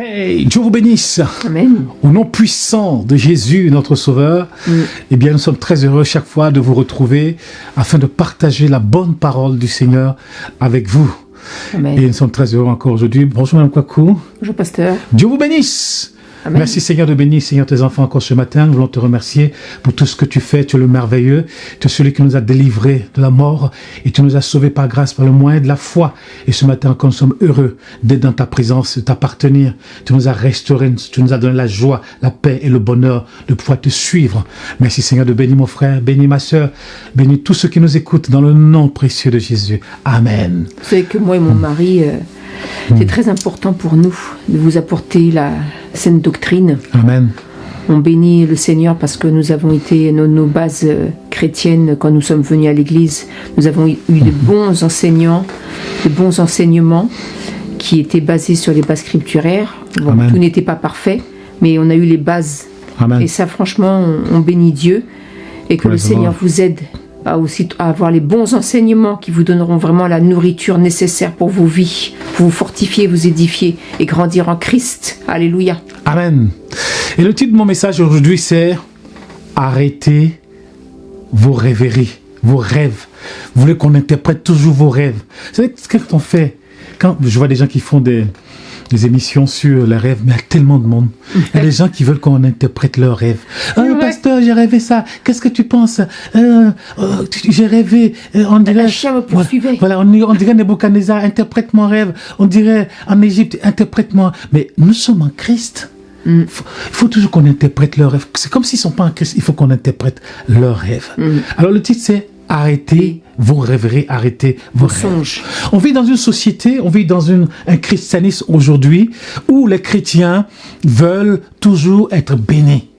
Hey, Dieu vous bénisse. Amen. Au nom puissant de Jésus, notre Sauveur, eh bien, nous sommes très heureux chaque fois de vous retrouver afin de partager la bonne parole du Seigneur avec vous. Amen. Et nous sommes très heureux encore aujourd'hui. Bonjour Madame Kwaku. Bonjour Pasteur. Dieu vous bénisse. Amen. Merci Seigneur de bénir, Seigneur, tes enfants encore ce matin. Nous voulons te remercier pour tout ce que tu fais. Tu es le merveilleux. Tu es celui qui nous a délivrés de la mort et tu nous as sauvés par grâce, par le moyen de la foi. Et ce matin encore, nous sommes heureux d'être dans ta présence, de t'appartenir. Tu nous as restaurés, tu nous as donné la joie, la paix et le bonheur de pouvoir te suivre. Merci Seigneur de bénir mon frère, bénis ma soeur, bénis tous ceux qui nous écoutent dans le nom précieux de Jésus. Amen. Vous savez que moi et mon mari, c'est très important pour nous de vous apporter la saine doctrine. Amen. On bénit le Seigneur parce que nous avons été nos bases chrétiennes quand nous sommes venus à l'église. Nous avons eu de bons enseignants, de bons enseignements qui étaient basés sur les bases scripturaires. Bon, Amen. tout n'était pas parfait, mais on a eu les bases. Amen. Et ça, franchement, on bénit Dieu et que le Praise the Seigneur Lord. vous aide à aussi à avoir les bons enseignements qui vous donneront vraiment la nourriture nécessaire pour vos vies, pour vous fortifier, vous édifier et grandir en Christ. Alléluia. Amen. Et le titre de mon message aujourd'hui, c'est « Arrêtez vos rêveries, vos rêves ». Vous voulez qu'on interprète toujours vos rêves. Vous savez, quand on fait... Quand je vois des gens qui font des émissions sur les rêves, mais il y a tellement de monde. Il y a des gens qui veulent qu'on interprète leurs rêves. « Ah, pasteur, j'ai rêvé ça. Qu'est-ce que tu penses j'ai rêvé... on dirait... La chair me poursuivait. Voilà, on dirait Nebuchadnezzar, interprète mon rêve. On dirait en Égypte, interprète-moi. Mais nous sommes en Christ. Il faut toujours qu'on interprète leurs rêves. C'est comme s'ils ne sont pas en Christ, il faut qu'on interprète leurs rêves. Alors le titre c'est « Arrêtez vos rêveries, arrêtez vos rêves songes ». On vit dans une société, on vit dans un christianisme aujourd'hui où les chrétiens veulent toujours être bénis.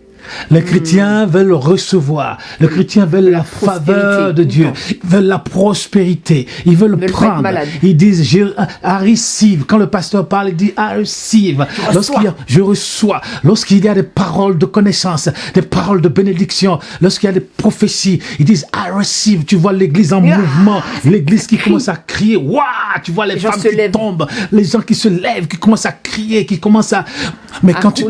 Les chrétiens veulent recevoir. Les chrétiens veulent la faveur de Dieu. Ils veulent la prospérité. Ils veulent prendre. Ils disent, I receive. Quand le pasteur parle, il dit, I receive. Je reçois. Lorsqu'il y a des paroles de connaissance, des paroles de bénédiction, lorsqu'il y a des prophéties, ils disent, I receive. Tu vois l'église en mouvement. L'église qui commence à crier. Waouh! Tu vois les femmes qui tombent. Les gens qui se lèvent, qui commencent à crier, qui commencent à... Mais quand tu...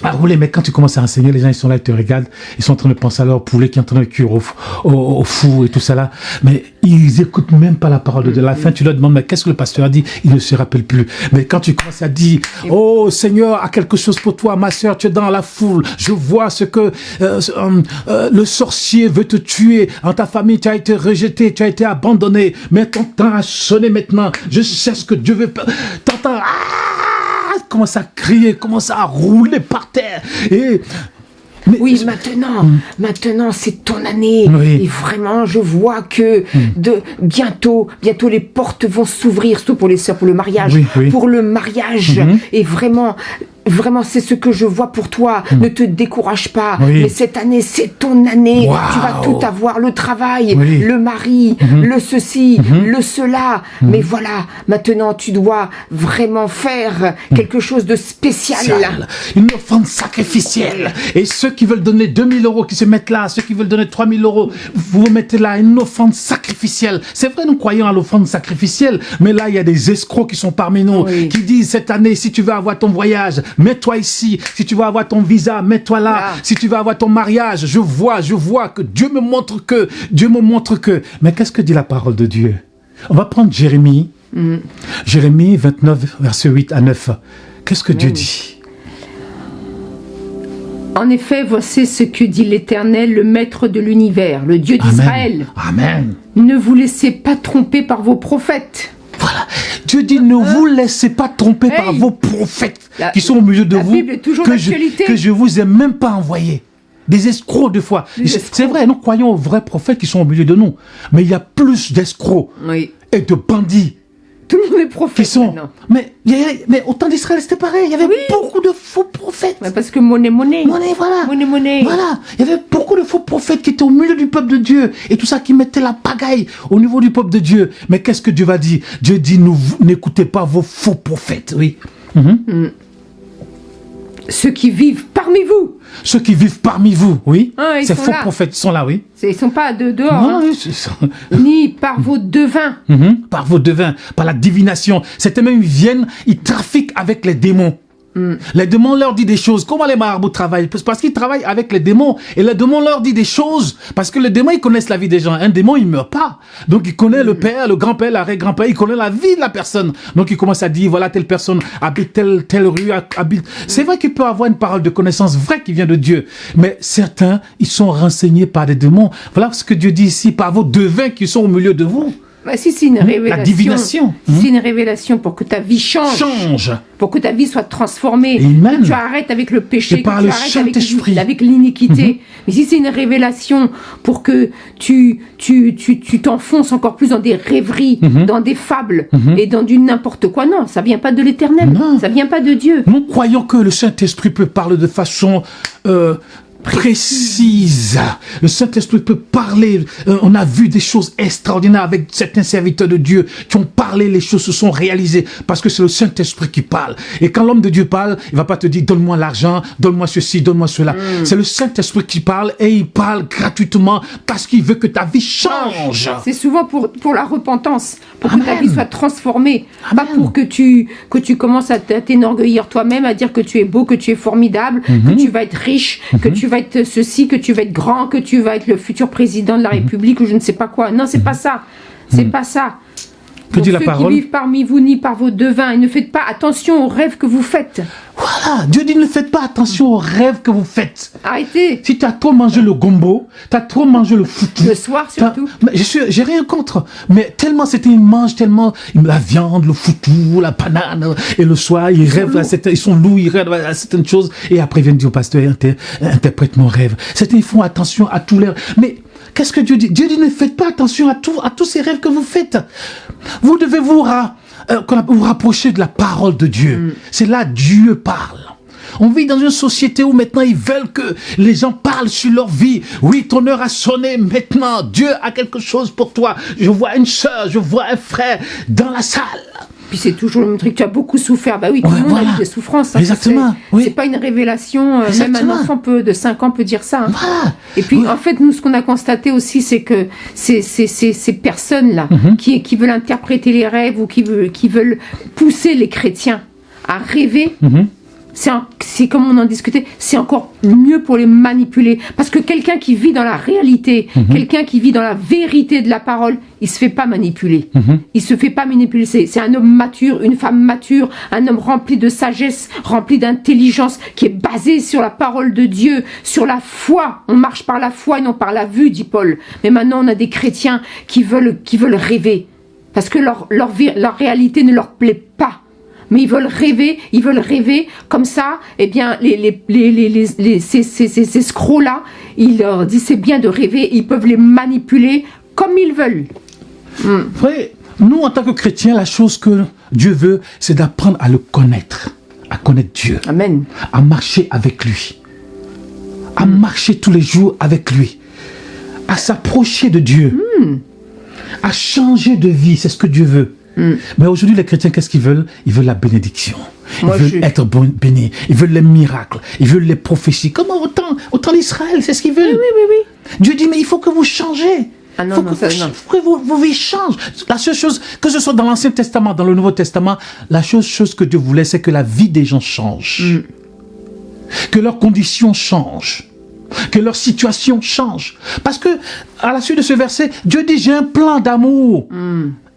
Ah rouler, mais quand tu commences à enseigner, les gens ils sont là, ils te regardent, ils sont en train de penser à leur poulet qui est en train de cuire au four et tout ça là, mais ils écoutent même pas la parole de Dieu. À la fin, tu leur demandes, mais qu'est-ce que le pasteur a dit? Il ne se rappelle plus. Mais quand tu commences à dire, oh Seigneur a quelque chose pour toi, ma soeur, tu es dans la foule, je vois ce que le sorcier veut te tuer, en ta famille tu as été rejeté, tu as été abandonné, mais ton temps a sonné maintenant, je sais ce que Dieu veut, t'entends, commence à crier, commence à rouler par terre. Mais maintenant c'est ton année. Oui. Et vraiment, je vois que bientôt les portes vont s'ouvrir, surtout pour les sœurs, pour le mariage. Oui. Pour le mariage. Et vraiment, c'est ce que je vois pour toi. Ne te décourage pas. Oui. Mais cette année, c'est ton année. Wow. Tu vas tout avoir. Le travail, Oui. le mari, le ceci, le cela. Mais voilà, maintenant, tu dois vraiment faire quelque chose de spécial. Une offrande sacrificielle. Et ceux qui veulent donner 2000 euros, qui se mettent là, ceux qui veulent donner 3000 euros, vous vous mettez là, une offrande sacrificielle. C'est vrai, nous croyons à l'offrande sacrificielle, mais là, il y a des escrocs qui sont parmi nous, qui disent cette année, si tu veux avoir ton voyage, mets-toi ici. Si tu veux avoir ton visa, mets-toi là. Si tu veux avoir ton mariage, je vois que Dieu me montre que. Mais qu'est-ce que dit la parole de Dieu? On va prendre Jérémie. Jérémie 29, versets 8 à 9. Qu'est-ce que Dieu dit? En effet, voici ce que dit l'Éternel, le Maître de l'univers, le Dieu d'Israël. Amen. Ne vous laissez pas tromper par vos prophètes. Voilà. Dieu dit, ne vous laissez pas tromper par vos prophètes qui sont au milieu de vous, Bible est toujours que je vous ai même pas envoyé. Des escrocs, des fois. C'est vrai, nous croyons aux vrais prophètes qui sont au milieu de nous. Mais il y a plus d'escrocs et de bandits. Tout le monde est prophète qui sont... maintenant. Mais au temps d'Israël, c'était pareil. Il y avait beaucoup de faux prophètes. Ouais, parce que monnaie. Voilà. Monnaie. Voilà. Il y avait beaucoup de faux prophètes qui étaient au milieu du peuple de Dieu. Et tout ça qui mettait la pagaille au niveau du peuple de Dieu. Mais qu'est-ce que Dieu va dire? Dieu dit, n'écoutez pas vos faux prophètes. Oui. Ceux qui vivent parmi vous. Ceux qui vivent parmi vous, oui. Ces faux prophètes sont là, oui. Ils ne sont pas dehors. Non, ni par vos devins. Par vos devins, par la divination. Certains même viennent, ils trafiquent avec les démons. Les démons leur disent des choses. Comment les marabouts travaillent? Parce qu'ils travaillent avec les démons. Et les démons leur disent des choses. Parce que les démons, ils connaissent la vie des gens. Un démon, il ne meurt pas. Donc, il connaît le père, le grand-père, l'arrière-grand-père. Il connaît la vie de la personne. Donc, il commence à dire, voilà, telle personne habite telle rue, habite... C'est vrai qu'il peut avoir une parole de connaissance vraie qui vient de Dieu. Mais certains, ils sont renseignés par des démons. Voilà ce que Dieu dit ici, par vos devins qui sont au milieu de vous. Bah, si c'est une révélation, la divination. Si c'est une révélation pour que ta vie change. Pour que ta vie soit transformée. Amen. Que tu arrêtes avec le péché, et par que le tu arrêtes Saint-Esprit. avec l'iniquité. Mais si c'est une révélation pour que tu t'enfonces encore plus dans des rêveries, dans des fables et dans du n'importe quoi, non, ça vient pas de l'Éternel. Ça vient pas de Dieu. Nous croyons que le Saint-Esprit peut parler de façon... précise. Le Saint-Esprit peut parler. On a vu des choses extraordinaires avec certains serviteurs de Dieu qui ont parlé, les choses se sont réalisées parce que c'est le Saint-Esprit qui parle. Et quand l'homme de Dieu parle, il va pas te dire donne-moi l'argent, donne-moi ceci, donne-moi cela. C'est le Saint-Esprit qui parle et il parle gratuitement parce qu'il veut que ta vie change. C'est souvent pour la repentance, pour que ta vie soit transformée, Amen. pas pour que tu commences à t'enorgueillir toi-même, à dire que tu es beau, que tu es formidable, que tu vas être riche, que tu vas être ceci, que tu vas être grand, que tu vas être le futur président de la République ou je ne sais pas quoi. Non, c'est pas ça. C'est pas ça. Que dit la parole? Ceux qui vivent parmi vous ni par vos devins, et ne faites pas attention aux rêves que vous faites. Voilà, Dieu dit ne faites pas attention aux rêves que vous faites. Arrêtez. Si tu as trop mangé le gombo, tu as trop mangé le foutu. Le soir surtout. J'ai rien contre, mais tellement ils mangent tellement la viande, le foutu, la banane, et le soir ils rêvent ils sont lourds, ils rêvent à certaines choses, et après ils viennent dire au pasteur, interprète mon rêve. Certains ils font attention à tous les rêves. Mais qu'est-ce que Dieu dit? Dieu dit ne faites pas attention à tous ces rêves que vous faites. Vous devez vous rapprocher de la parole de Dieu. C'est là Dieu parle. On vit dans une société où maintenant ils veulent que les gens parlent sur leur vie. Oui, ton heure a sonné maintenant. Dieu a quelque chose pour toi. Je vois une sœur, je vois un frère dans la salle. Puis c'est toujours le même truc, tu as beaucoup souffert. Bah oui, tout le monde a eu des souffrances. Hein, exactement. C'est pas une révélation. Même un enfant de 5 ans peut dire ça. Hein. Voilà. Et puis, en fait, nous, ce qu'on a constaté aussi, c'est que ces personnes-là qui veulent interpréter les rêves ou qui veulent pousser les chrétiens à rêver, c'est comme on en discutait, c'est encore mieux pour les manipuler. Parce que quelqu'un qui vit dans la réalité, quelqu'un qui vit dans la vérité de la parole, il se fait pas manipuler. Il se fait pas manipuler. C'est un homme mature, une femme mature, un homme rempli de sagesse, rempli d'intelligence, qui est basé sur la parole de Dieu, sur la foi. On marche par la foi et non par la vue, dit Paul. Mais maintenant, on a des chrétiens qui veulent rêver. Parce que leur réalité ne leur plaît pas. Mais ils veulent rêver comme ça. Eh bien, ces scrocs-là, ils leur disent c'est bien de rêver, ils peuvent les manipuler comme ils veulent. Frère, nous, en tant que chrétiens, la chose que Dieu veut, c'est d'apprendre à le connaître, à connaître Dieu. Amen. À marcher avec lui, à marcher tous les jours avec lui, à s'approcher de Dieu, à changer de vie, c'est ce que Dieu veut. Mais aujourd'hui, les chrétiens, qu'est-ce qu'ils veulent? Ils veulent la bénédiction. Ils veulent être bénis. Ils veulent les miracles. Ils veulent les prophéties. Comment autant l'Israël, c'est ce qu'ils veulent. Oui. Dieu dit, mais il faut que vous changez. Ah non, faut que vos vies changent. La seule chose, que ce soit dans l'Ancien Testament, dans le Nouveau Testament, la seule chose que Dieu voulait, c'est que la vie des gens change. Que leurs conditions changent. Que leur situation change. Parce que, à la suite de ce verset, Dieu dit, j'ai un plan d'amour.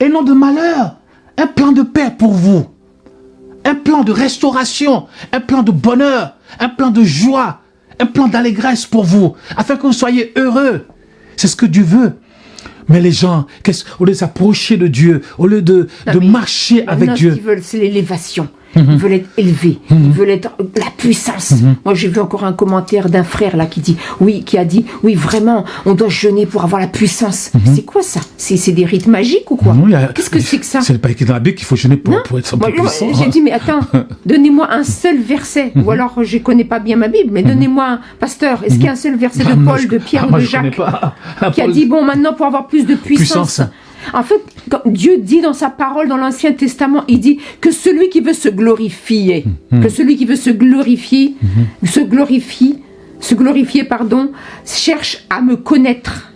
Et non de malheur, un plan de paix pour vous, un plan de restauration, un plan de bonheur, un plan de joie, un plan d'allégresse pour vous, afin que vous soyez heureux. C'est ce que Dieu veut. Mais les gens, au lieu de s'approcher de Dieu, au lieu de marcher avec Dieu, ce qu'ils veulent, c'est l'élévation. Ils veulent être élevés, ils veulent être la puissance. Moi, j'ai vu encore un commentaire d'un frère là qui a dit, vraiment, on doit jeûner pour avoir la puissance. C'est quoi ça? C'est des rites magiques ou quoi? Qu'est-ce que c'est que ça? C'est pas écrit dans la Bible qu'il faut jeûner pour être plus puissant. J'ai dit, mais attends, donnez-moi un seul verset, ou alors je connais pas bien ma Bible, mais donnez-moi un pasteur. Est-ce qu'il y a un seul verset de Paul, de Pierre ou de Jacques qui a dit, bon, maintenant pour avoir plus de puissance. En fait, quand Dieu dit dans sa parole, dans l'Ancien Testament, il dit que celui qui veut se glorifier, cherche à me connaître.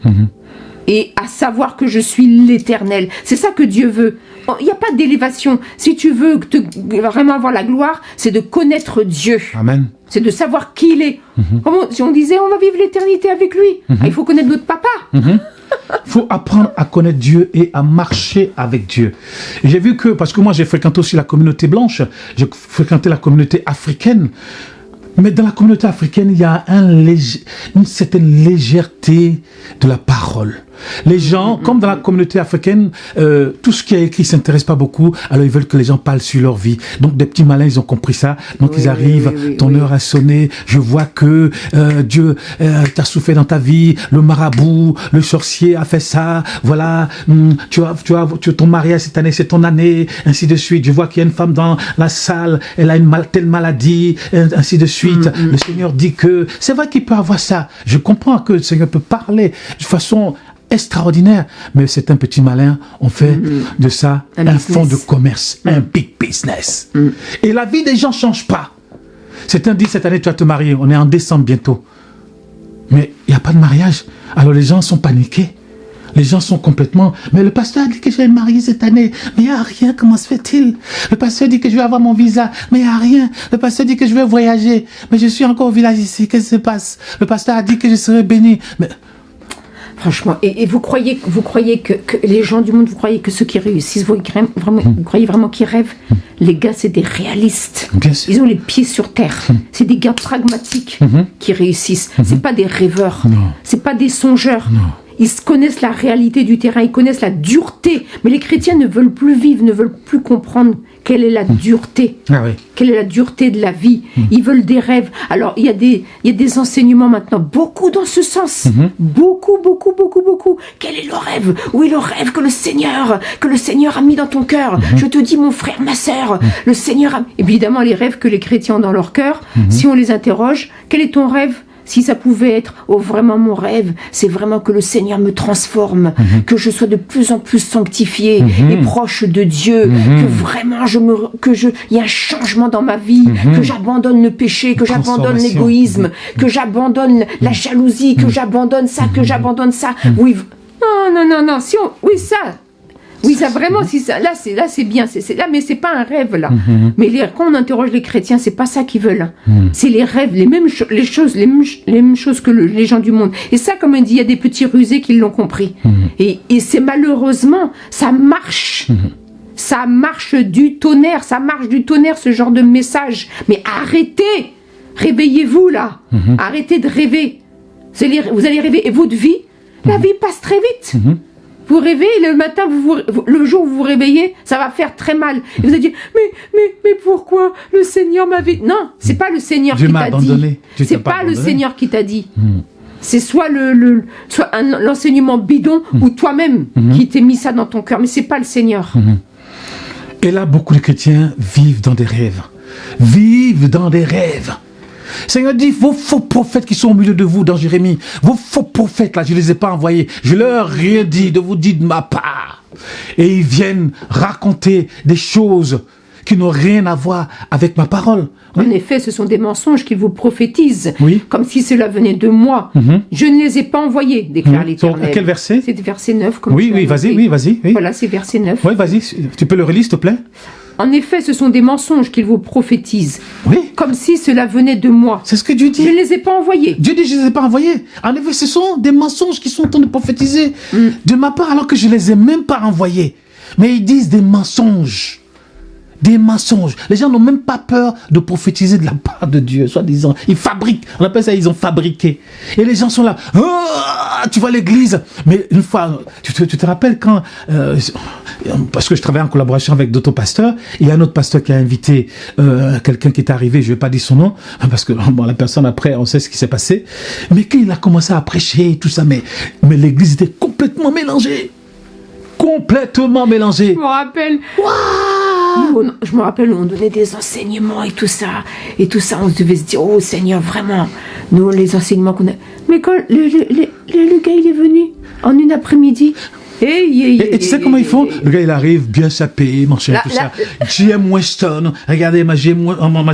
et à savoir que je suis l'Éternel. C'est ça que Dieu veut. Il n'y a pas d'élévation. Si tu veux vraiment avoir la gloire, c'est de connaître Dieu. Amen. C'est de savoir qui il est. Si on disait, on va vivre l'éternité avec lui. Il faut connaître notre papa. Il faut apprendre à connaître Dieu et à marcher avec Dieu. Et j'ai vu que, parce que moi j'ai fréquenté aussi la communauté blanche, j'ai fréquenté la communauté africaine, mais dans la communauté africaine, il y a une certaine légèreté de la parole. Les gens, comme dans la communauté africaine, tout ce qui est écrit ne s'intéresse pas beaucoup, alors ils veulent que les gens parlent sur leur vie. Donc des petits malins, ils ont compris ça. Donc ils arrivent, ton heure a sonné, je vois que Dieu t'a souffert dans ta vie, le marabout, le sorcier a fait ça, voilà, ton mariage cette année, c'est ton année, ainsi de suite. Je vois qu'il y a une femme dans la salle, elle a telle maladie, ainsi de suite. Le Seigneur dit que, c'est vrai qu'il peut avoir ça. Je comprends que le Seigneur peut parler de façon extraordinaire, mais c'est un petit malin, on fait de ça un fonds de commerce, un big business. Et la vie des gens ne change pas. Certains disent, cette année tu vas te marier, on est en décembre bientôt. Mais il n'y a pas de mariage. Alors les gens sont paniqués. Les gens sont complètement... Mais le pasteur a dit que je vais me marier cette année. Mais il n'y a rien, comment se fait-il? Le pasteur dit que je vais avoir mon visa. Mais il n'y a rien. Le pasteur dit que je vais voyager. Mais je suis encore au village ici. Qu'est-ce qui se passe? Le pasteur a dit que je serai béni. Mais... Franchement, et vous croyez que les gens du monde, vous croyez que ceux qui réussissent, vous croyez vraiment qu'ils rêvent? Les gars, c'est des réalistes. Ils ont les pieds sur terre. C'est des gars pragmatiques qui réussissent. C'est pas des rêveurs. C'est pas des songeurs. Ils connaissent la réalité du terrain, ils connaissent la dureté. Mais les chrétiens ne veulent plus vivre, ne veulent plus comprendre quelle est la dureté. Quelle est la dureté de la vie. Ils veulent des rêves. Alors, il y a des enseignements maintenant, beaucoup dans ce sens. Beaucoup. Quel est le rêve? Où est le rêve que le Seigneur a mis dans ton cœur? Je te dis, mon frère, ma sœur, le Seigneur a... Évidemment, les rêves que les chrétiens ont dans leur cœur, si on les interroge, quel est ton rêve? Si ça pouvait être, vraiment mon rêve, c'est vraiment que le Seigneur me transforme, que je sois de plus en plus sanctifié et proche de Dieu, que vraiment il y a un changement dans ma vie, que j'abandonne le péché, que j'abandonne l'égoïsme, que j'abandonne la jalousie, que j'abandonne ça, Oui, non, oui, ça vraiment, si ça, là c'est bien, là, mais c'est pas un rêve là. Mais quand on interroge les chrétiens, c'est pas ça qu'ils veulent. C'est les rêves, les mêmes choses que les gens du monde. Et ça, comme on dit, il y a des petits rusés qui l'ont compris. Et c'est malheureusement, ça marche. Ça marche du tonnerre, ce genre de message. Mais arrêtez, réveillez-vous là. Arrêtez de rêver. Vous allez rêver et votre vie, la vie passe très vite. Vous rêvez, le matin, le jour où vous vous réveillez, ça va faire très mal. Et vous allez dire, mais pourquoi le Seigneur m'avait... Non, c'est pas le Seigneur qui t'a dit. C'est pas le Seigneur qui t'a dit. C'est soit l'enseignement bidon ou toi-même qui t'es mis ça dans ton cœur. Mais c'est pas le Seigneur. Et là, beaucoup de chrétiens vivent dans des rêves. Seigneur dit, vos faux prophètes qui sont au milieu de vous dans Jérémie, vos faux prophètes là, je ne les ai pas envoyés, je leur ai rien dit de vous dire de ma part. Et ils viennent raconter des choses qui n'ont rien à voir avec ma parole. En effet, ce sont des mensonges qu'ils vous prophétisent, comme si cela venait de moi. Je ne les ai pas envoyés, déclare l'Éternel. Quel verset? C'est verset 9. Vas-y. Voilà, c'est verset 9. Oui, vas-y, tu peux le relire, s'il te plaît? En effet, ce sont des mensonges qu'ils vous prophétisent. Comme si cela venait de moi. C'est ce que Dieu dit. Je ne les ai pas envoyés. Dieu dit, je ne les ai pas envoyés. En effet, ce sont des mensonges qui sont en train de prophétiser de ma part, alors que je ne les ai même pas envoyés. Mais ils disent des mensonges. Des mensonges. Les gens n'ont même pas peur de prophétiser de la part de Dieu, soi-disant. Ils fabriquent. On appelle ça, ils ont fabriqué. Et les gens sont là. Oh, tu vois l'église. Mais une fois, tu te rappelles quand... parce que je travaille en collaboration avec d'autres pasteurs. Il y a un autre pasteur qui a invité quelqu'un qui est arrivé, je ne vais pas dire son nom, parce que la personne après, on sait ce qui s'est passé. Mais quand il a commencé à prêcher, tout ça, mais l'église était complètement mélangée. Complètement mélangée. Je me rappelle. Je me rappelle où on donnait des enseignements et tout ça, on devait se dire, oh Seigneur, vraiment, nous les enseignements qu'on a. Mais quand le gars il est venu en une après-midi, Et tu sais comment ils font? Le gars, il arrive bien sapé, machin, tout ça. GM Weston. Regardez, ma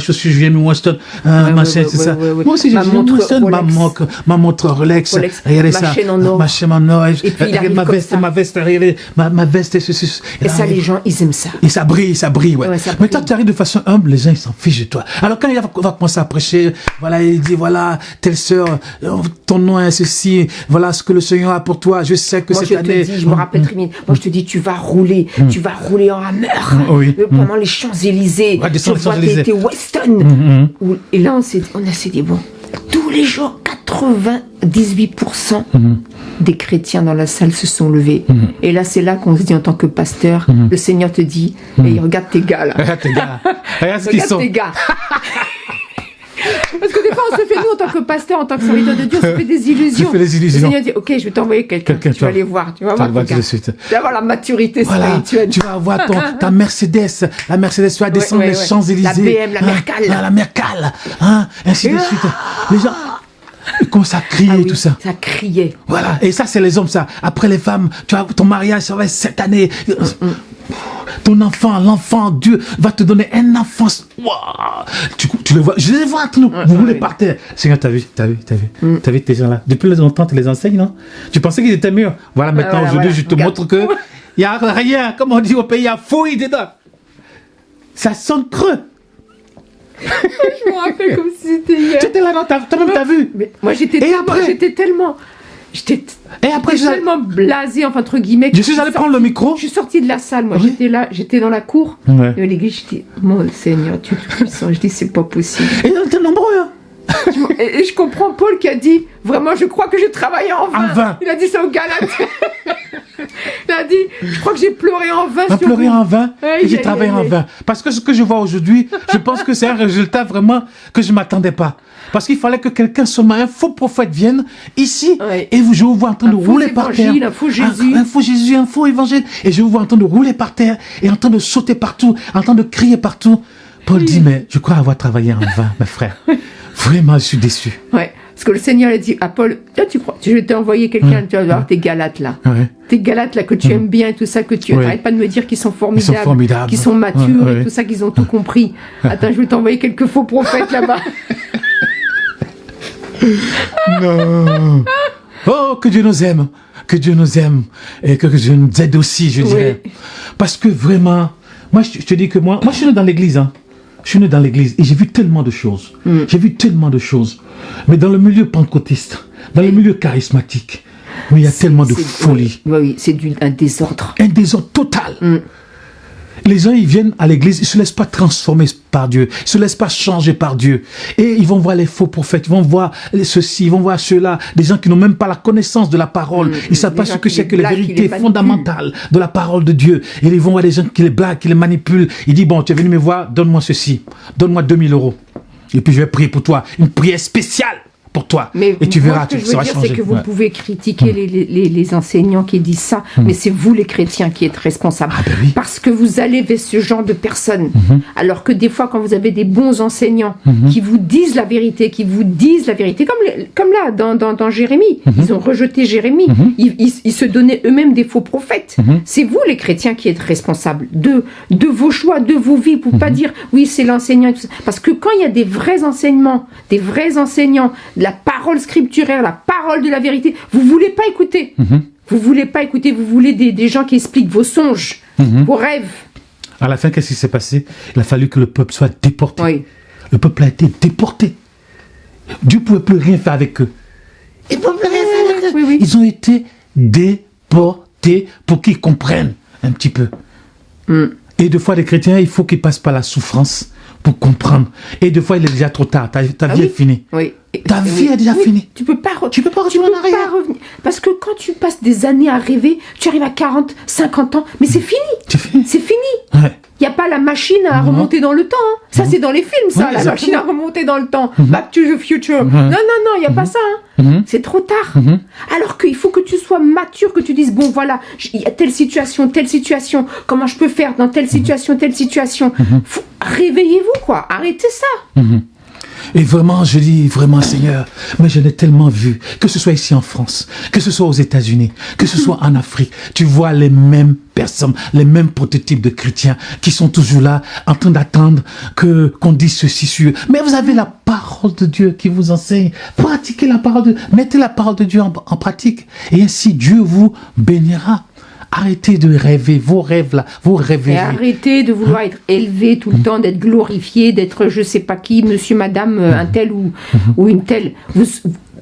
chaussure GM Weston. Machin, c'est ça. Moi aussi, j'ai GM Weston. Ma montre Rolex. Regardez ça. Ma chaîne en or. Et puis, ma veste, regardez. Ma veste et ceci. Et ça, les gens, ils aiment ça. Et ça brille, ouais. Mais toi, tu arrives de façon humble, les gens, ils s'en fichent de toi. Alors, quand il va commencer à prêcher, voilà, il dit, voilà, telle sœur, ton nom est ceci, voilà ce que le Seigneur a pour toi. Je sais que cette année. Je me rappelle très bien. Moi, je te dis, tu vas rouler en Hammer. Pendant les Champs-Élysées. Tu vois tes Weston. Et là, on s'est dit, bon, tous les jours, 98% des chrétiens dans la salle se sont levés. Et là, c'est là qu'on se dit, en tant que pasteur, le Seigneur te dit, hey, regarde tes gars, là. Regarde tes gars. Regarde ce qu'ils sont. Tes gars. Parce que des fois, on se fait, nous, en tant que pasteur, en tant que serviteur de Dieu, on se fait des illusions. Le Seigneur dit, ok, je vais t'envoyer quelqu'un. Tu vas aller voir. Tu vas voir tout de suite. Tu vas avoir la maturité spirituelle. Tu vas avoir ta Mercedes. La Mercedes, tu vas descendre les Champs-Élysées. La BM, la Mercal. La Mercal. Ainsi de suite. Les gens commencent à crier, tout ça. Ça criait. Voilà. Et ça, c'est les hommes, ça. Après, les femmes, tu vois, ton mariage, ça va être cette année. Ton enfant, l'enfant, Dieu va te donner un enfant. Wow. Tu le vois, je les vois, vous roulez par terre. Seigneur, t'as vu tes gens là. Depuis longtemps, tu les enseignes, non? Tu pensais qu'ils étaient mûrs. Voilà, maintenant, aujourd'hui, je te montre que il n'y a rien, comme on dit au pays, il y a fouille dedans. Ça sonne creux. Je me rappelle comme si c'était hier. Tu étais là, non? Toi-même, t'as vu? Mais moi, j'étais tellement blasée, enfin, entre guillemets. Je suis allé prendre le micro. Je suis sortie de la salle, moi, j'étais là, j'étais dans la cour. Et l'église, j'étais, mon Seigneur, tu es tout puissant. Je dis, c'est pas possible. Et on était nombreux, hein. Et je comprends Paul qui a dit, vraiment, je crois que j'ai travaillé en vain. Il a dit ça aux Galates. Il a dit, je crois que j'ai pleuré en vain. Et j'ai travaillé en vain. Parce que ce que je vois aujourd'hui, je pense que c'est un résultat vraiment que je ne m'attendais pas. Parce qu'il fallait que quelqu'un, seulement un faux prophète vienne ici, et je vous vois en train de rouler par terre. Un faux Jésus. Un faux Jésus, un faux évangile. Et je vous vois en train de rouler par terre, et en train de sauter partout, en train de crier partout. Paul dit, mais je crois avoir travaillé en vain, mes frères. Vraiment, je suis déçu. Ouais, parce que le Seigneur a dit à Paul, toi, tu crois, je vais t'envoyer quelqu'un, tu vas voir tes Galates là. Tes Galates là que tu aimes bien, tout ça, que tu n'arrêtes pas de me dire qu'ils sont formidables, qu'ils sont matures, et tout ça, qu'ils ont tout compris. Attends, je vais t'envoyer quelques faux prophètes là-bas. Non. Oh, que Dieu nous aime. Que Dieu nous aime. Et que Dieu nous aide aussi, je dirais. Parce que vraiment, moi, je te dis que moi, je suis né dans l'église, hein. Je suis né dans l'église et j'ai vu tellement de choses. J'ai vu tellement de choses. Mais dans le milieu pentecôtiste, dans le milieu charismatique, il y a tellement de folie. Oui, c'est un désordre. Un désordre total. Les gens, ils viennent à l'église, ils ne se laissent pas transformer par Dieu, ils ne se laissent pas changer par Dieu. Et ils vont voir les faux prophètes, ils vont voir ceci, ils vont voir ceux-là, des gens qui n'ont même pas la connaissance de la parole. Ils ne savent pas ce que c'est que les vérités fondamentales de la parole de Dieu. Et ils vont voir des gens qui les blaguent, qui les manipulent. Ils disent, bon, tu es venu me voir, donne-moi ceci, donne-moi 2000 €. Et puis je vais prier pour toi, une prière spéciale pour toi. Mais et tu verras, tu seras changé. C'est que vous pouvez critiquer les enseignants qui disent ça, mais c'est vous les chrétiens qui êtes responsables. Parce que vous allez vers ce genre de personnes. Alors que des fois, quand vous avez des bons enseignants qui vous disent la vérité, comme là, dans Jérémie, ils ont rejeté Jérémie, ils se donnaient eux-mêmes des faux prophètes. C'est vous les chrétiens qui êtes responsables de vos choix, de vos vies, pour pas dire, oui, c'est l'enseignant. Parce que quand il y a des vrais enseignements, la parole scripturaire, la parole de la vérité, vous voulez pas écouter. Vous voulez pas écouter, vous voulez des gens qui expliquent vos songes, vos rêves. À la fin, qu'est-ce qui s'est passé? Il a fallu que le peuple soit déporté. Oui. Le peuple a été déporté. Dieu ne pouvait plus rien faire avec eux. Il ne pouvait plus rien faire avec eux. Ils ont été déportés pour qu'ils comprennent un petit peu. Et des fois, les chrétiens, il faut qu'ils passent par la souffrance pour comprendre. Et des fois, il est déjà trop tard. Ta vie est finie. Ta vie est déjà finie. Tu peux pas retourner en arrière. Parce que quand tu passes des années à rêver, tu arrives à 40, 50 ans, mais c'est fini. C'est fini. Il n'y a pas la machine à remonter dans le temps. Hein. Ça, c'est dans les films, ça, la machine à remonter dans le temps. Back to the future. Non, il n'y a pas ça. Hein. C'est trop tard. Alors qu'il faut que tu sois mature, que tu dises, bon, voilà, il y a telle situation, comment je peux faire dans telle situation. Réveillez-vous, quoi. Arrêtez ça. Et vraiment, je dis vraiment, Seigneur, mais je l'ai tellement vu, que ce soit ici en France, que ce soit aux États-Unis, que ce soit en Afrique, tu vois les mêmes personnes, les mêmes prototypes de chrétiens qui sont toujours là, en train d'attendre qu'on dise ceci sur eux. Mais vous avez la parole de Dieu qui vous enseigne. Pratiquez la parole de Dieu, mettez la parole de Dieu en pratique. Et ainsi, Dieu vous bénira. Arrêtez de rêver, vos rêves là, vos rêveries. Et arrêtez de vouloir être élevé tout le temps, d'être glorifié, d'être je sais pas qui, monsieur, madame, un tel ou une telle.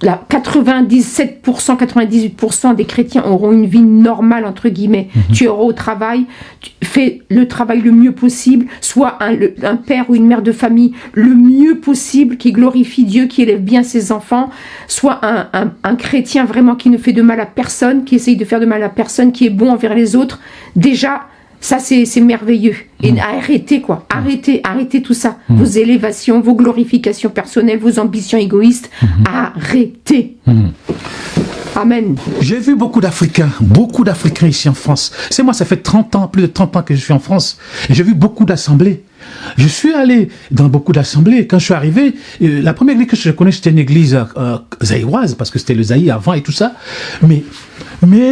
Là, 97%, 98% des chrétiens auront une vie normale, entre guillemets. Tu auras au travail, tu fais le travail le mieux possible, soit un père ou une mère de famille le mieux possible, qui glorifie Dieu, qui élève bien ses enfants, soit un chrétien vraiment qui ne fait de mal à personne, qui essaye de faire de mal à personne, qui est bon envers les autres. Déjà, ça, c'est merveilleux. Et arrêtez, quoi. Arrêtez tout ça. Vos élévations, vos glorifications personnelles, vos ambitions égoïstes. Arrêtez. Amen. J'ai vu beaucoup d'Africains ici en France. C'est moi, ça fait 30 ans, plus de 30 ans que je suis en France. Et j'ai vu beaucoup d'assemblées. Je suis allé dans beaucoup d'assemblées. Quand je suis arrivé, la première église que je connais, c'était une église zaïroise, parce que c'était le Zaïre avant et tout ça. Mais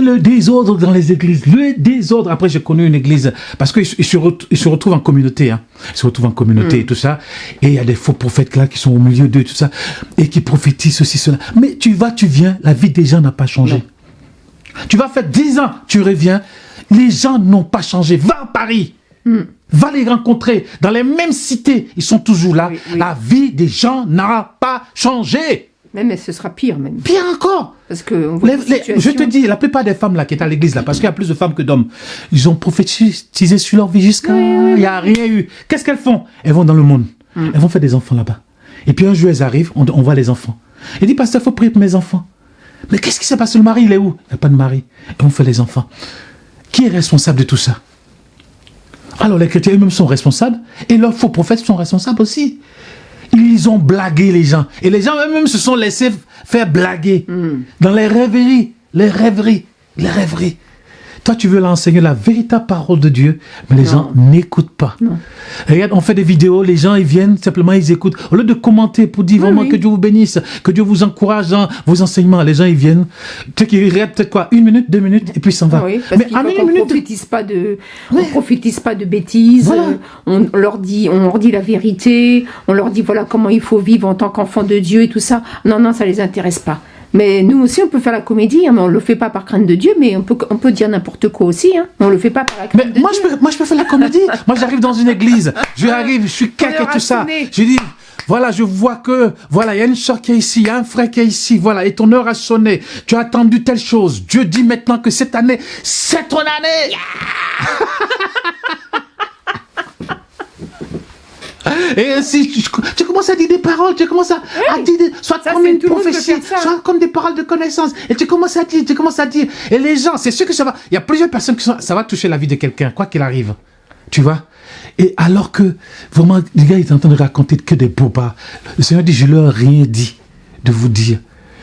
le désordre dans les églises, le désordre. Après, j'ai connu une église, parce qu'ils se retrouvent en communauté. Hein. Ils se retrouvent en communauté et tout ça. Et il y a des faux prophètes là qui sont au milieu d'eux, tout ça, et qui prophétisent ceci, cela. Mais tu viens, la vie des gens n'a pas changé. Non. Tu vas faire 10 ans, tu reviens, les gens n'ont pas changé. Va à Paris. Va les rencontrer dans les mêmes cités, ils sont toujours là. Oui. La vie des gens n'aura pas changé. Même ce sera pire même. Pire encore. Parce que on voit je te dis, la plupart des femmes là qui étaient à l'église là, parce qu'il y a plus de femmes que d'hommes, ils ont prophétisé sur leur vie jusqu'à, il n'y a rien eu. Qu'est-ce qu'elles font? Elles vont dans le monde. Elles vont faire des enfants là-bas. Et puis un jour elles arrivent, on voit les enfants. Elle dit, pasteur, il faut prier pour mes enfants. Mais qu'est-ce qui s'est passé? Le mari, il est où? Il n'y a pas de mari. Et on fait les enfants. Qui est responsable de tout ça? Alors les chrétiens eux-mêmes sont responsables et leurs faux prophètes sont responsables aussi. Ils ont blagué les gens. Et les gens eux-mêmes se sont laissés faire blaguer dans les rêveries. Toi, tu veux l'enseigner la véritable parole de Dieu, mais les gens n'écoutent pas. Non. Regarde, on fait des vidéos, les gens, ils viennent, simplement, ils écoutent. Au lieu de commenter pour dire vraiment que Dieu vous bénisse, que Dieu vous encourage dans vos enseignements, les gens, ils viennent. Tu sais qu'ils regardent peut-être quoi, 1 minute, 2 minutes, et puis ils s'en vont. Oui, parce mais on ne prophétise pas de bêtises. Voilà. On leur dit la vérité. On leur dit voilà comment il faut vivre en tant qu'enfant de Dieu et tout ça. Non, ça les intéresse pas. Mais nous aussi, on peut faire la comédie, hein, mais on ne le fait pas par crainte de Dieu, mais on peut dire n'importe quoi aussi. Hein, on ne le fait pas par la crainte de Dieu. Moi, je peux faire la comédie. Moi, j'arrive dans une église, je suis quelque et tout ça. Je dis, voilà, je vois que, voilà, il y a une soeur qui est ici, il y a un frère qui est ici, voilà, et ton heure a sonné. Tu as attendu telle chose. Dieu dit maintenant que cette année, c'est ton année. Yeah. Et ainsi, tu commences à dire des paroles, tu commences à dire, soit ça, comme une prophétie, soit comme des paroles de connaissance. Et tu commences à dire. Et les gens, c'est sûr que ça va. Il y a plusieurs personnes ça va toucher la vie de quelqu'un, quoi qu'il arrive. Tu vois? Et alors que, vraiment, les gars, ils sont en train de raconter que des bobards. Le Seigneur dit, je leur ai rien dit de vous dire.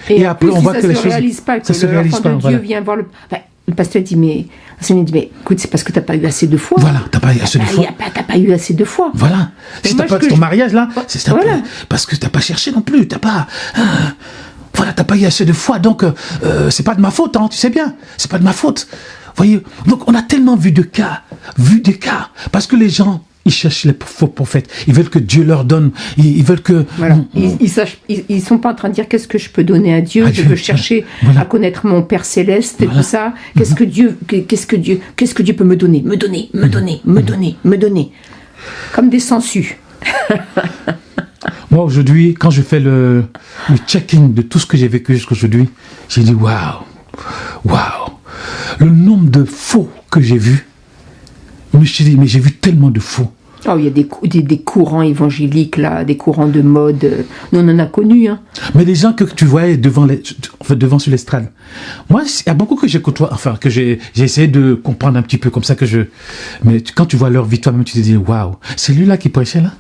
Et après, on voit que les choses. Ça se réalise pas. Dieu vient voir le. Le pasteur dit, mais écoute, c'est parce que tu n'as pas eu assez de foi. Voilà, tu n'as pas eu assez de foi. Tu pas eu assez de foi. Voilà. Si tu n'as pas ton mariage là, c'est parce que tu n'as pas cherché non plus. Tu n'as pas. Voilà, tu n'as pas eu assez de foi. Donc, c'est pas de ma faute, hein, tu sais bien. C'est pas de ma faute. Voyez. Donc, on a tellement vu des cas. Parce que les gens. Ils cherchent les faux prophètes. Ils veulent que Dieu leur donne. Ils veulent que... Voilà. Ils sont pas en train de dire qu'est-ce que je peux donner à Dieu. Je veux chercher à connaître mon Père Céleste et tout ça. Qu'est-ce que Dieu peut me donner? Me donner. Comme des sangsues. Moi, aujourd'hui, quand je fais le check-in de tout ce que j'ai vécu jusqu'à aujourd'hui, j'ai dit waouh. Le nombre de faux que j'ai vus, je me suis dit, mais j'ai vu tellement de faux. Oh, il y a des courants évangéliques, là, des courants de mode. Nous, on en a connu. Hein. Mais les gens que tu voyais devant sur l'estrade. Moi, il y a beaucoup que j'ai côtoyé, que j'ai essayé de comprendre un petit peu, comme ça que je... Mais quand tu vois leur vie, toi-même, tu te dis, waouh, c'est lui-là qui prêchait, là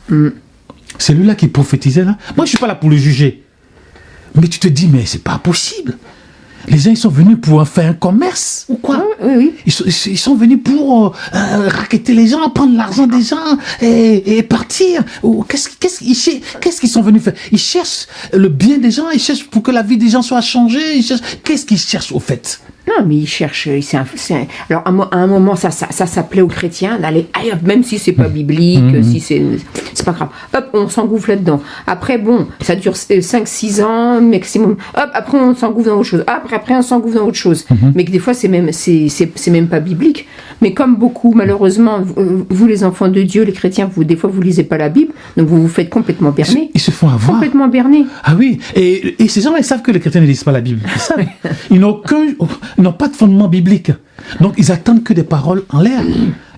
C'est lui-là qui prophétisait, là. Moi, je ne suis pas là pour le juger. Mais tu te dis, mais c'est pas possible. Les gens, ils sont venus pour faire un commerce ou quoi? Oui. Ils sont venus pour racketter les gens, prendre l'argent des gens et partir. Qu'est-ce qu'ils sont venus faire? Ils cherchent le bien des gens, ils cherchent pour que la vie des gens soit changée. Qu'est-ce qu'ils cherchent au fait? Non, mais ils cherchent. Alors, à un moment, ça s'appelait aux chrétiens d'aller, même si c'est pas biblique, si c'est pas grave. Hop, on s'engouffre là-dedans. Après, bon, ça dure 5-6 ans maximum. Hop, après, on s'engouffre dans autre chose. Après, on s'engouffre dans autre chose. Mais que des fois, c'est même pas biblique. Mais comme beaucoup, malheureusement, vous, les enfants de Dieu, les chrétiens, des fois, vous lisez pas la Bible, donc vous vous faites complètement berner. Ils se font avoir. Complètement berner. Ah oui, et ces gens-là, ils savent que les chrétiens ne lisent pas la Bible. Ils savent. Ils n'ont pas de fondement biblique. Donc, ils attendent que des paroles en l'air.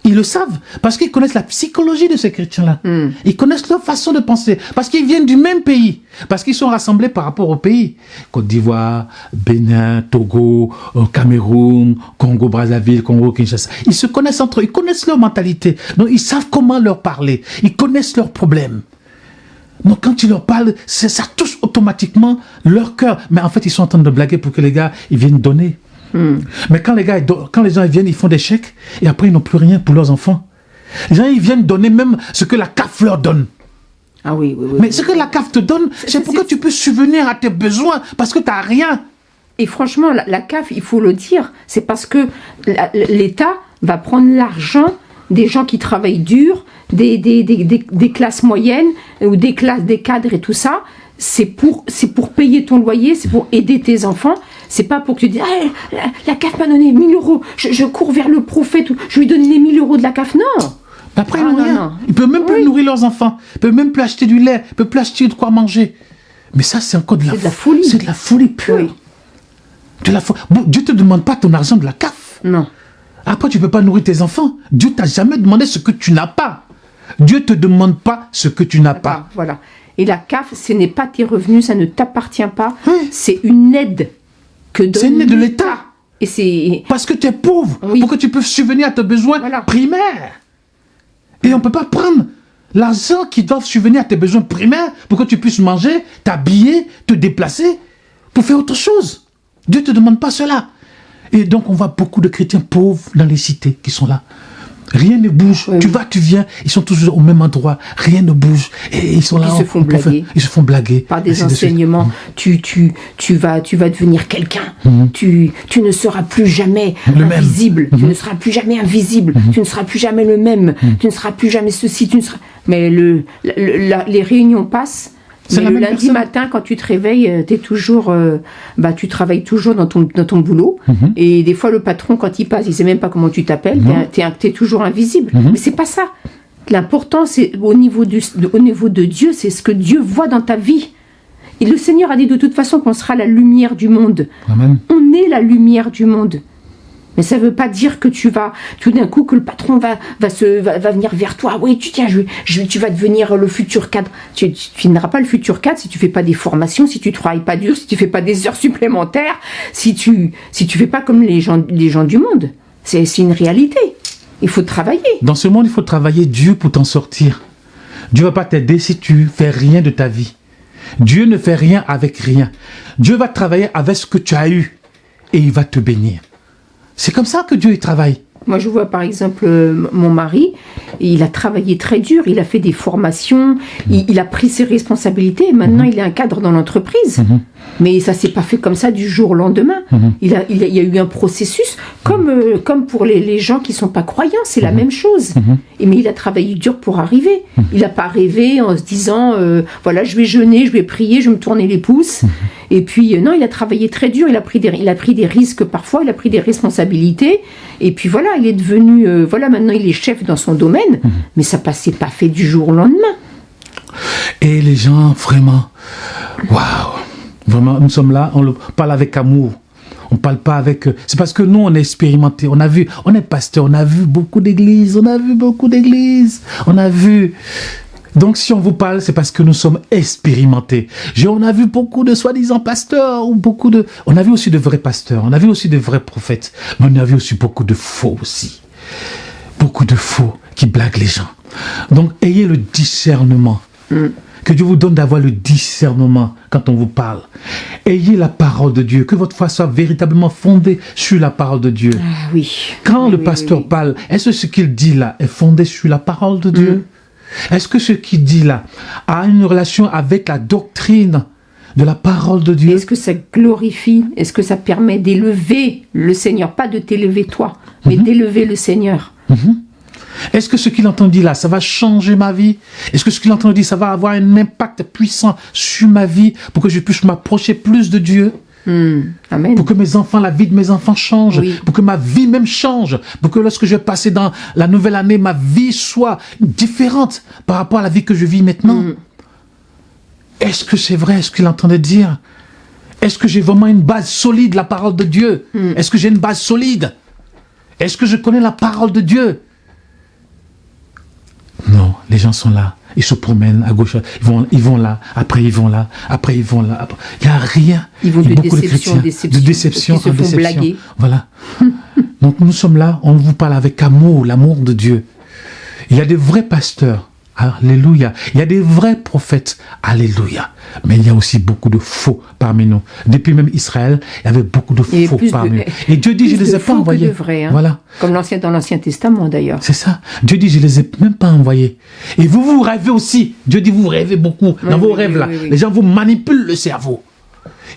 Ils le savent, parce qu'ils connaissent la psychologie de ces chrétiens-là. Ils connaissent leur façon de penser, parce qu'ils viennent du même pays, parce qu'ils sont rassemblés par rapport au pays. Côte d'Ivoire, Bénin, Togo, Cameroun, Congo-Brazzaville, Congo-Kinshasa. Ils se connaissent entre eux, ils connaissent leur mentalité. Donc, ils savent comment leur parler. Ils connaissent leurs problèmes. Donc, quand tu leur parles, ça touche automatiquement leur cœur. Mais en fait, ils sont en train de blaguer pour que les gars, ils viennent donner. Mais quand les gens ils viennent, ils font des chèques et après ils n'ont plus rien pour leurs enfants. Les gens ils viennent donner même ce que la CAF leur donne. Ah oui. Mais ce que la CAF te donne, c'est pour que tu puisses subvenir à tes besoins parce que tu n'as rien. Et franchement, la CAF, il faut le dire, c'est parce que l'État va prendre l'argent des gens qui travaillent dur, des classes moyennes ou des cadres et tout ça. C'est pour payer ton loyer, c'est pour aider tes enfants. C'est pas pour que tu dises la CAF m'a donné 1000 euros, je cours vers le prophète, je lui donne les 1000 euros de la CAF. Non. Après, ils n'ont rien. Ils ne peuvent même plus nourrir leurs enfants. Ils ne peuvent même plus acheter du lait. Ils ne peuvent plus acheter de quoi manger. Mais ça, c'est encore de la folie. C'est de la folie pure. Oui. Bon, Dieu ne te demande pas ton argent de la CAF. Non. Après, tu ne peux pas nourrir tes enfants. Dieu ne t'a jamais demandé ce que tu n'as pas. Dieu ne te demande pas ce que tu n'as pas. Voilà. Et la CAF, ce n'est pas tes revenus, ça ne t'appartient pas. Oui. C'est une aide que donne c'est une aide de l'État. Et c'est... Parce que tu es pauvre, Oui. pour que tu puisses subvenir à tes besoins primaires. Et on ne peut pas prendre l'argent qui doit subvenir à tes besoins primaires pour que tu puisses manger, t'habiller, te déplacer, pour faire autre chose. Dieu ne te demande pas cela. Et donc on voit beaucoup de chrétiens pauvres dans les cités qui sont là. Rien ne bouge. Oui. Tu vas, tu viens. Ils sont toujours au même endroit. Rien ne bouge. Et ils sont là. Ils se font blaguer. Ils se font blaguer. Par des enseignements. Tu vas devenir quelqu'un. Tu ne seras plus jamais invisible. Tu ne seras plus jamais invisible. Tu ne seras plus jamais le même. Tu ne seras plus jamais ceci. Mais les réunions passent. Mais le lundi matin, quand tu te réveilles, t'es toujours, tu travailles toujours dans ton boulot. Et des fois, le patron, quand il passe, il sait même pas comment tu t'appelles. T'es toujours invisible. Mais c'est pas ça. L'important, c'est au niveau de Dieu, c'est ce que Dieu voit dans ta vie. Et le Seigneur a dit de toute façon qu'on sera la lumière du monde. Amen. On est la lumière du monde. Mais ça ne veut pas dire que tout d'un coup, que le patron va venir vers toi. Oui, tu vas devenir le futur cadre. Tu n'auras pas le futur cadre si tu fais pas des formations, si tu travailles pas dur, si tu fais pas des heures supplémentaires, si tu fais pas comme les gens du monde. C'est une réalité. Il faut travailler. Dans ce monde, il faut travailler dur pour t'en sortir. Dieu va pas t'aider si tu fais rien de ta vie. Dieu ne fait rien avec rien. Dieu va travailler avec ce que tu as eu et il va te bénir. C'est comme ça que Dieu y travaille. Moi, je vois par exemple mon mari, il a travaillé très dur, il a fait des formations, il a pris ses responsabilités, et maintenant il est un cadre dans l'entreprise. Mais ça s'est pas fait comme ça du jour au lendemain. Il y a eu un processus, comme pour les gens qui sont pas croyants, c'est la même chose. Mais il a travaillé dur pour arriver. Il n'a pas rêvé en se disant, voilà, je vais jeûner, je vais prier, je vais me tourner les pouces. Et puis, non, il a travaillé très dur, il a pris des risques parfois, il a pris des responsabilités. Et puis voilà, il est devenu, maintenant il est chef dans son domaine. Mais ça s'est pas fait du jour au lendemain. Et les gens, vraiment, waouh, vraiment, nous sommes là, on parle avec amour. On parle pas avec... C'est parce que nous, on est expérimentés. On est pasteur, on a vu beaucoup d'églises. On a vu... Donc, si on vous parle, c'est parce que nous sommes expérimentés. On a vu beaucoup de soi-disant pasteurs, on a vu aussi de vrais pasteurs, on a vu aussi de vrais prophètes, mais on a vu aussi beaucoup de faux aussi. Beaucoup de faux qui blaguent les gens. Donc, ayez le discernement. Que Dieu vous donne d'avoir le discernement quand on vous parle. Ayez la parole de Dieu. Que votre foi soit véritablement fondée sur la parole de Dieu. Ah oui. Quand Oui, le oui, pasteur oui. parle, est-ce que ce qu'il dit là est fondé sur la parole de Dieu? Est-ce que ce qu'il dit là a une relation avec la doctrine de la parole de Dieu? Est-ce que ça glorifie? Est-ce que ça permet d'élever le Seigneur? Pas de t'élever toi, mais d'élever le Seigneur. Est-ce que ce qu'il entend dire là, ça va changer ma vie? Est-ce que ce qu'il entend dire, ça va avoir un impact puissant sur ma vie pour que je puisse m'approcher plus de Dieu? Amen. Pour que mes enfants, la vie de mes enfants change, Oui. pour que ma vie même change, pour que lorsque je vais passer dans la nouvelle année, ma vie soit différente par rapport à la vie que je vis maintenant. Est-ce que c'est vrai ce qu'il entendait dire? Est-ce que j'ai vraiment une base solide, la parole de Dieu? Est-ce que j'ai une base solide? Est-ce que je connais la parole de Dieu? Non, les gens sont là, ils se promènent à gauche, ils vont là, après ils vont là, après ils vont là. Après. Il n'y a rien. Ils vont Il y a de beaucoup déception en chrétiens, déception, de déception parce qu'ils en se font déception. blaguer. Voilà. Donc nous sommes là, on vous parle avec amour, l'amour de Dieu. Il y a des vrais pasteurs, alléluia. Il y a des vrais prophètes, alléluia. Mais il y a aussi beaucoup de faux parmi nous. Depuis même Israël, il y avait beaucoup de Il y a faux plus parmi de- nous. Et Dieu dit, je plus les de ai pas faux que envoyés. de vrais, hein. Voilà. Comme dans l'Ancien Testament d'ailleurs. C'est ça. Dieu dit, je les ai même pas envoyés. Et vous rêvez aussi. Dieu dit, vous rêvez beaucoup. Dans vos rêves là, les gens vous manipulent le cerveau.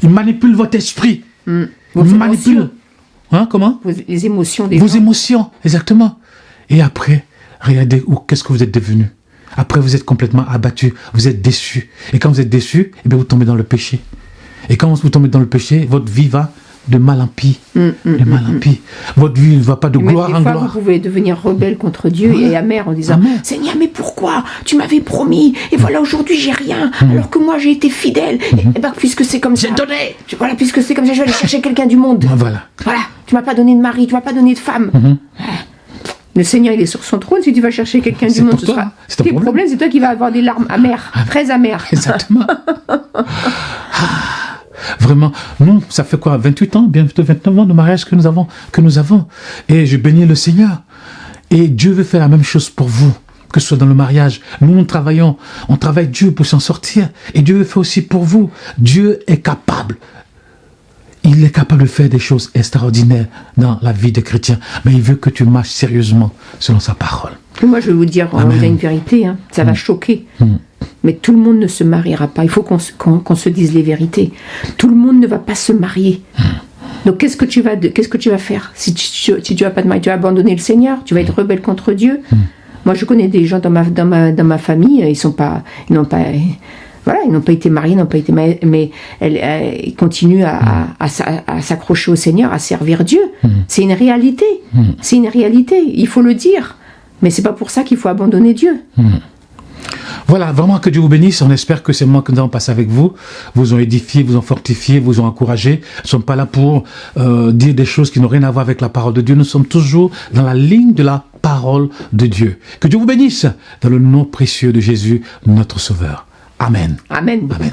Ils manipulent votre esprit. Vos Ils émotions. manipulent. Hein, comment? Les émotions des Vos gens. émotions, exactement. Et après, regardez qu'est-ce que vous êtes devenu. Après, vous êtes complètement abattu, vous êtes déçu. Et quand vous êtes déçu, eh bien, vous tombez dans le péché. Et quand vous tombez dans le péché, votre vie va de mal en pire. De mal en pire. Votre vie ne va pas de Mais gloire des en fois, gloire. vous pouvez devenir rebelle contre Dieu et amer en disant Amen. Seigneur, mais pourquoi? Tu m'avais promis, et voilà, aujourd'hui, j'ai rien, alors que moi, j'ai été fidèle. Et ben, puisque c'est comme ça. J'ai donné. Voilà, puisque c'est comme ça, je vais aller chercher quelqu'un du monde. Voilà. Voilà, tu m'as pas donné de mari, tu m'as pas donné de femme. Le Seigneur, il est sur son trône. Si tu vas chercher quelqu'un du C'est monde, pour ce toi, sera. c'est ton Le problème. problème, c'est toi qui vas avoir des larmes amères, très amères. Exactement. Vraiment, nous, ça fait quoi, 28 ans, bientôt 29 ans de mariage que nous avons. Et je bénis le Seigneur. Et Dieu veut faire la même chose pour vous, que ce soit dans le mariage. Nous travaille Dieu pour s'en sortir. Et Dieu le fait aussi pour vous. Dieu est capable. Il est capable de faire des choses extraordinaires dans la vie des chrétiens. Mais il veut que tu marches sérieusement selon sa parole. Moi, je vais vous dire, on a une vérité, hein, ça va choquer. Mais tout le monde ne se mariera pas. Il faut qu'on se dise les vérités. Tout le monde ne va pas se marier. Donc, qu'est-ce que tu vas faire si tu vas pas te marier? Tu vas abandonner le Seigneur? Tu vas être rebelle contre Dieu? Moi, je connais des gens dans ma famille, ils n'ont pas été mariés, mais ils continuent à s'accrocher au Seigneur, à servir Dieu. C'est une réalité. C'est une réalité. Il faut le dire. Mais c'est pas pour ça qu'il faut abandonner Dieu. Voilà, vraiment que Dieu vous bénisse. On espère que ces mois que nous avons passés avec vous vous ont édifié, vous ont fortifié, vous ont encouragé. Nous ne sommes pas là pour dire des choses qui n'ont rien à voir avec la parole de Dieu. Nous sommes toujours dans la ligne de la parole de Dieu. Que Dieu vous bénisse dans le nom précieux de Jésus, notre Sauveur. Amen. Amen. Amen.